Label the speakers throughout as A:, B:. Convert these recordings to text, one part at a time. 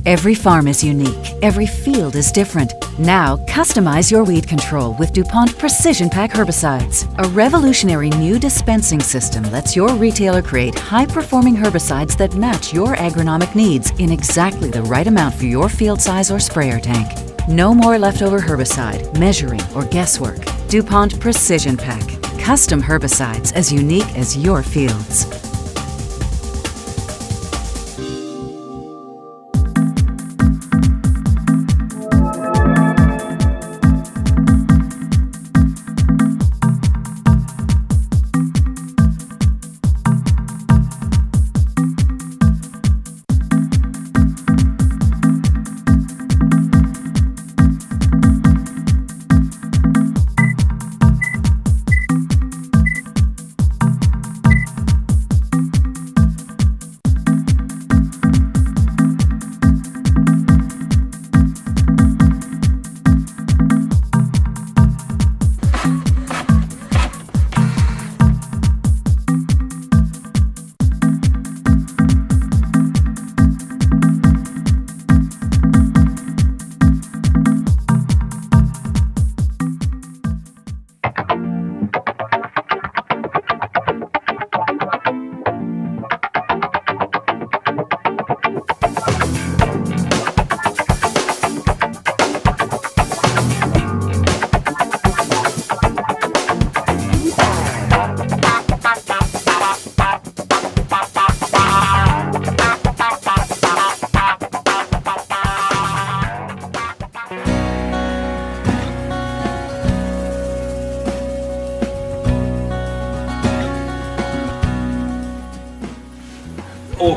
A: Every farm is unique. Every field is different. Now, customize your weed control with DuPont Precision Pack herbicides. A revolutionary new dispensing system lets your retailer create high-performing herbicides that match your agronomic needs in exactly the right amount for your field size or sprayer tank. No more leftover herbicide, measuring, or guesswork. DuPont Precision Pack. Custom herbicides as unique as your fields.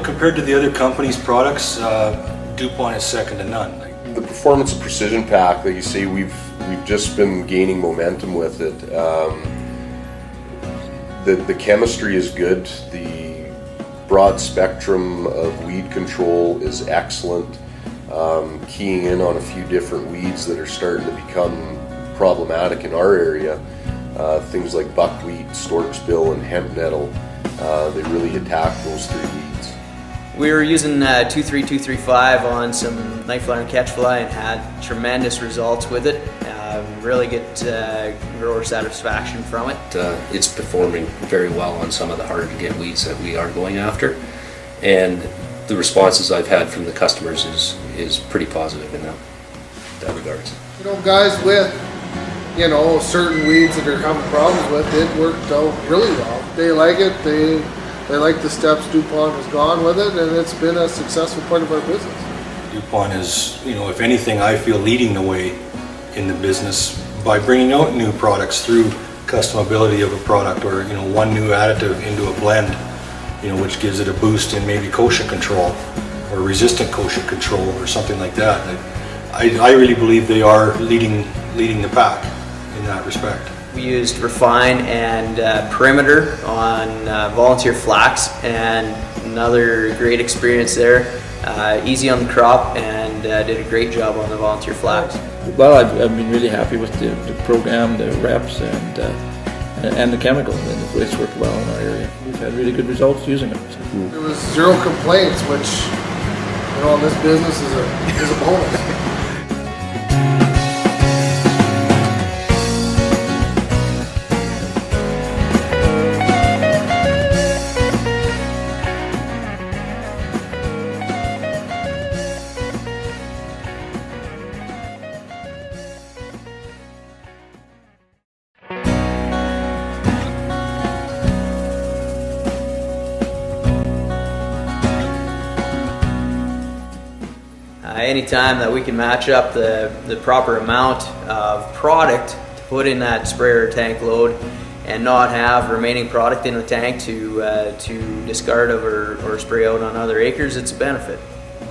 B: Compared to the other company's products, DuPont is second to none.
C: The performance of Precision Pack, like you say, we've just been gaining momentum with it. The chemistry is good. The broad spectrum of weed control is excellent. Keying in on a few different weeds that are starting to become problematic in our area, things like buckwheat, storksbill, and hemp nettle. They really attack those three weeds.
D: We were using 23235 on some nightfly and catchfly and had tremendous results with it. Really get grower satisfaction from it.
E: It's performing very well on some of the harder to get weeds that we are going after, and the responses I've had from the customers is pretty positive in that regards.
F: You know, guys with certain weeds that they're having problems with, it worked out really well. They like it. They like the steps DuPont has gone with it, and it's been a successful part of our business.
B: DuPont is, if anything, I feel leading the way in the business by bringing out new products through customability of a product, or one new additive into a blend, which gives it a boost in maybe kochia control or resistant kochia control or something like that. I really believe they are leading the pack in that respect.
D: We used Refine and Perimeter on Volunteer Flax, and another great experience there. Easy on the crop, and did a great job on the Volunteer Flax.
G: Well, I've been really happy with the program, the reps, and the chemical. And it's worked well in our area. We've had really good results using it.
F: There was zero complaints, which in this business is a bonus.
D: Anytime that we can match up the proper amount of product to put in that sprayer tank load and not have remaining product in the tank to discard of or spray out on other acres, it's a benefit.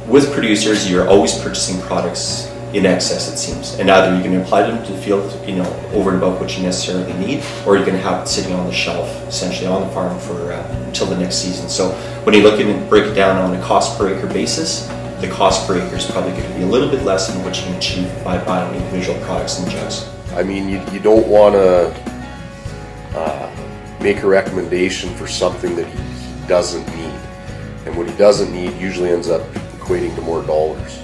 H: With producers, you're always purchasing products in excess, it seems, and either you can apply them to the field, over and above what you necessarily need, or you can have it sitting on the shelf, essentially on the farm for until the next season. So when you look at it and break it down on a cost per acre basis, the cost per acre is probably going to be a little bit less than what you can achieve by buying individual products in jugs.
C: I mean, you don't want to make a recommendation for something that he doesn't need, and what he doesn't need usually ends up equating to more dollars.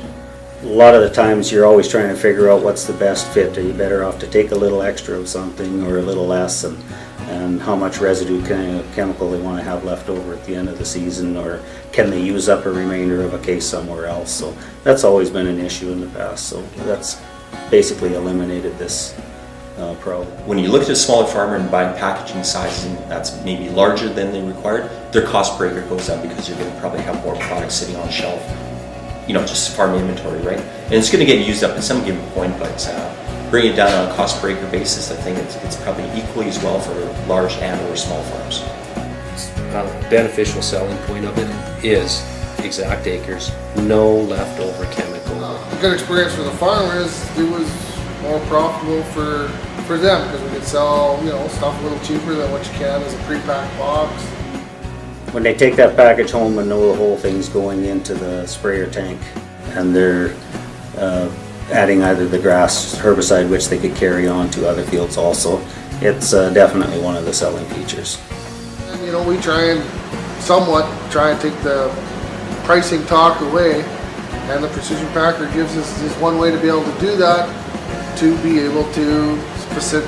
I: A lot of the times you're always trying to figure out what's the best fit. Are you better off to take a little extra of something or a little less, and how much residue chemical they want to have left over at the end of the season, or can they use up a remainder of a case somewhere else? So that's always been an issue in the past, so that's basically eliminated this problem.
H: When you look at a smaller farmer and buying packaging sizes that's maybe larger than they required, their cost per acre goes up because you're going to probably have more products sitting on the shelf, just farm inventory, right? And it's going to get used up at some given point, but bringing it down on a cost per acre basis, I think it's probably equally as well for large and or small farms.
E: Beneficial selling point of it is exact acres, no leftover chemical.
F: A good experience for the farmer is it was more profitable for them because we could sell stuff a little cheaper than what you can as a pre-packed box.
I: When they take that package home and know the whole thing's going into the sprayer tank, and they're adding either the grass herbicide, which they could carry on to other fields also, it's definitely one of the selling features.
F: And we try and somewhat take the pricing talk away, and the Precision Packer gives us this one way to be able to do that, to be able to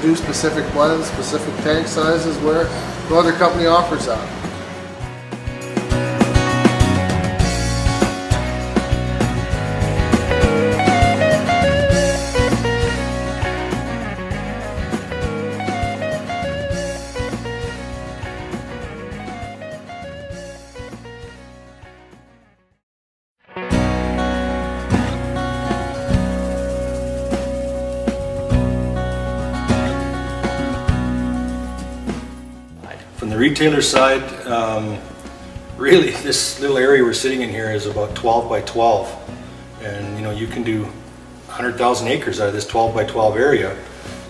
F: do specific blends, specific tank sizes where no other company offers that.
B: From the retailer side, really this little area we're sitting in here is about 12 by 12, and you can do 100,000 acres out of this 12 by 12 area,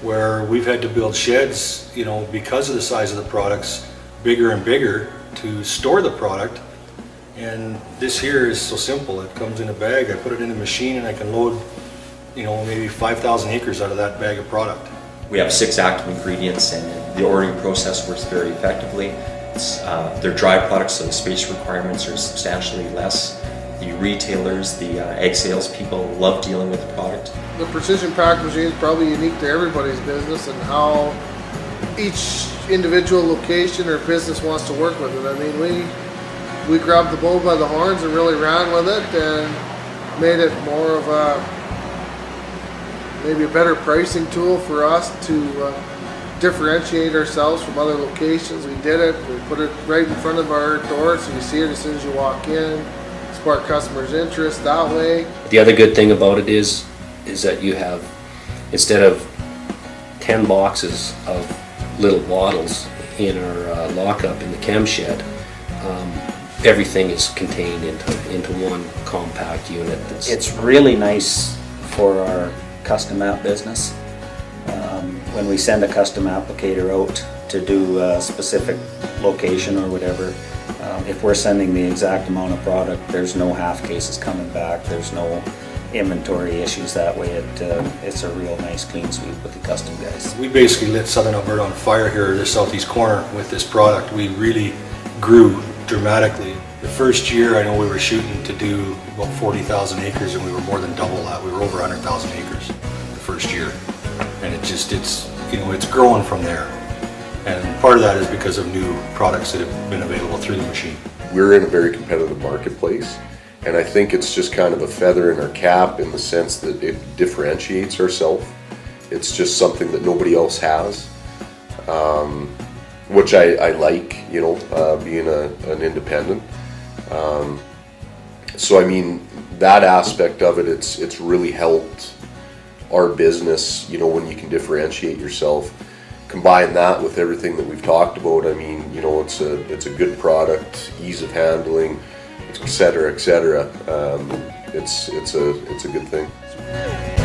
B: where we've had to build sheds, because of the size of the products, bigger and bigger to store the product. And this here is so simple. It comes in a bag, I put it in a machine, and I can load maybe 5,000 acres out of that bag of product.
H: We have 6 active ingredients, and the ordering process works very effectively. They're dry products, so the space requirements are substantially less. The retailers, the egg sales people love dealing with the product.
F: The Precision Pack machine is probably unique to everybody's business and how each individual location or business wants to work with it. I mean, we grabbed the bull by the horns and really ran with it and made it more of maybe a better pricing tool for us to differentiate ourselves from other locations. We did it. We put it right in front of our door so you see it as soon as you walk in. Spark customers' interest that way.
E: The other good thing about it is that you have, instead of 10 boxes of little bottles in our lockup in the chem shed, everything is contained into one compact unit.
I: It's really nice for our custom app business. When we send a custom applicator out to do a specific location or whatever, if we're sending the exact amount of product, there's no half cases coming back, there's no inventory issues that way. It's a real nice clean sweep with the custom guys.
B: We basically lit Southern Alberta on fire here, the southeast corner, with this product. We really grew dramatically. The first year, I know we were shooting to do about 40,000 acres, and we were more than double that. We were over 100,000 acres the first year, and it's growing from there. And part of that is because of new products that have been available through the machine.
C: We're in a very competitive marketplace, and I think it's just kind of a feather in our cap in the sense that it differentiates ourselves. It's just something that nobody else has, which I like, being an independent. So I mean, that aspect of it, it's really helped our business, when you can differentiate yourself. combine that with everything that we've talked about, I mean, you know, it's a good product, ease of handling, et cetera, et cetera. It's a good thing.